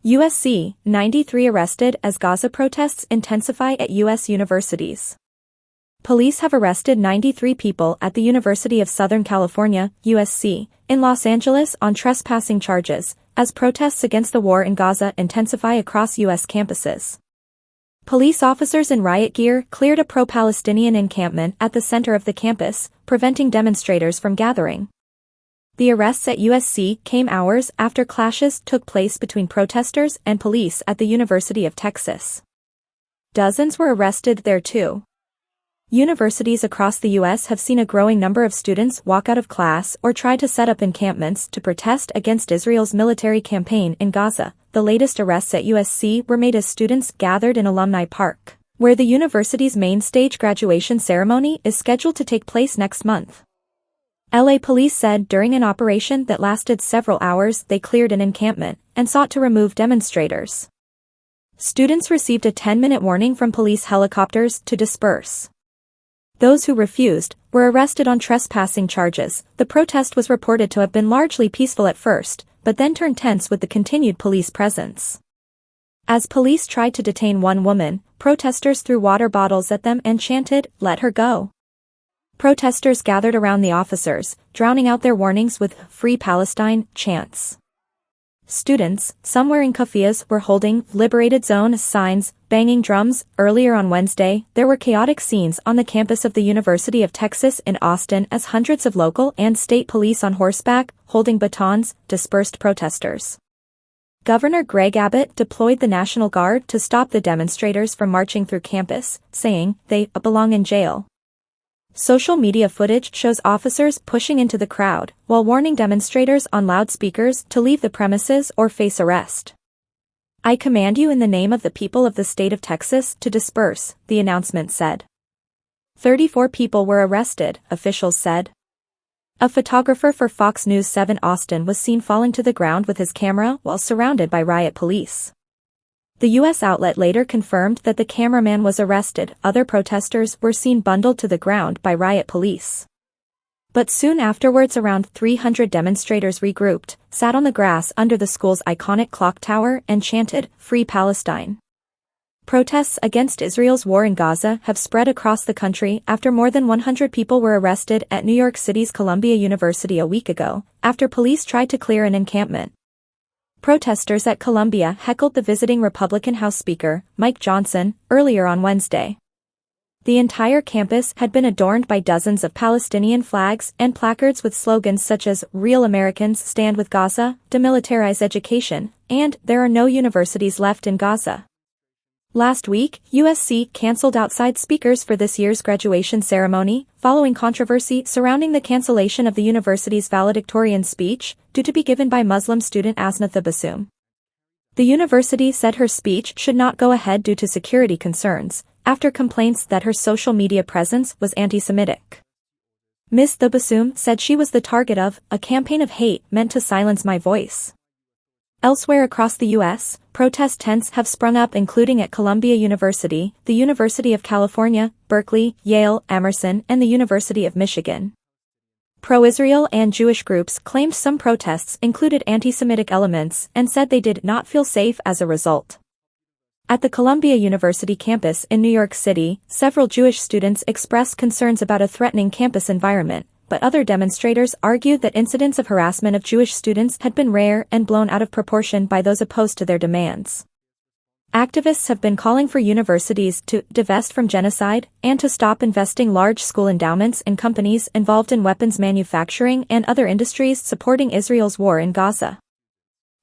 USC, 93 arrested as Gaza protests intensify at U.S. universities. Police have arrested 93 people at the University of Southern California, USC, in Los Angeles on trespassing charges, as protests against the war in Gaza intensify across U.S. campuses. Police officers in riot gear cleared a pro-Palestinian encampment at the center of the campus, preventing demonstrators from gathering. The arrests at USC came hours after clashes took place between protesters and police at the University of Texas. Dozens were arrested there too. Universities across the U.S. have seen a growing number of students walk out of class or try to set up encampments to protest against Israel's military campaign in Gaza. The latest arrests at USC were made as students gathered in Alumni Park, where the university's main stage graduation ceremony is scheduled to take place next month. LA police said during an operation that lasted several hours they cleared an encampment and sought to remove demonstrators. Students received a 10-minute warning from police helicopters to disperse. Those who refused were arrested on trespassing charges. The protest was reported to have been largely peaceful at first, but then turned tense with the continued police presence. As police tried to detain one woman, protesters threw water bottles at them and chanted, "Let her go." Protesters gathered around the officers, drowning out their warnings with "Free Palestine" chants. Students, some wearing keffiyehs, were holding "Liberated Zone" signs, banging drums. Earlier on Wednesday, there were chaotic scenes on the campus of the University of Texas in Austin as hundreds of local and state police on horseback, holding batons, dispersed protesters. Governor Greg Abbott deployed the National Guard to stop the demonstrators from marching through campus, saying, "They belong in jail." Social media footage shows officers pushing into the crowd, while warning demonstrators on loudspeakers to leave the premises or face arrest. "I command you in the name of the people of the state of Texas to disperse," the announcement said. 34 people were arrested, officials said. A photographer for Fox News 7 Austin was seen falling to the ground with his camera while surrounded by riot police. The U.S. outlet later confirmed that the cameraman was arrested. Other protesters were seen bundled to the ground by riot police. But soon afterwards around 300 demonstrators regrouped, sat on the grass under the school's iconic clock tower and chanted, "Free Palestine." Protests against Israel's war in Gaza have spread across the country after more than 100 people were arrested at New York City's Columbia University a week ago, after police tried to clear an encampment. Protesters at Columbia heckled the visiting Republican House Speaker, Mike Johnson, earlier on Wednesday. The entire campus had been adorned by dozens of Palestinian flags and placards with slogans such as "Real Americans Stand with Gaza," "Demilitarize Education," and "There are no universities left in Gaza." Last week, USC canceled outside speakers for this year's graduation ceremony, following controversy surrounding the cancellation of the university's valedictorian speech, due to be given by Muslim student Asnatha Bassoum. The university said her speech should not go ahead due to security concerns, after complaints that her social media presence was anti-Semitic. Ms. Bassoum said she was the target of a campaign of hate meant to silence my voice. Elsewhere across the U.S., protest tents have sprung up including at Columbia University, the University of California, Berkeley, Yale, Emerson, and the University of Michigan. Pro-Israel and Jewish groups claimed some protests included anti-Semitic elements and said they did not feel safe as a result. At the Columbia University campus in New York City, several Jewish students expressed concerns about a threatening campus environment, but other demonstrators argued that incidents of harassment of Jewish students had been rare and blown out of proportion by those opposed to their demands. Activists have been calling for universities to divest from genocide and to stop investing large school endowments in companies involved in weapons manufacturing and other industries supporting Israel's war in Gaza.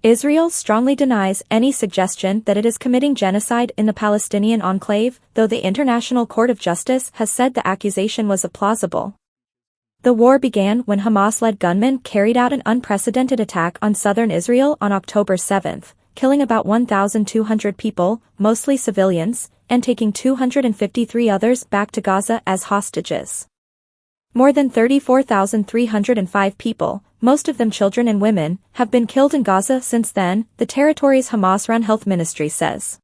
Israel strongly denies any suggestion that it is committing genocide in the Palestinian enclave, though the International Court of Justice has said the accusation was plausible. The war began when Hamas-led gunmen carried out an unprecedented attack on southern Israel on October 7, killing about 1,200 people, mostly civilians, and taking 253 others back to Gaza as hostages. More than 34,305 people, most of them children and women, have been killed in Gaza since then, the territory's Hamas-run health ministry says.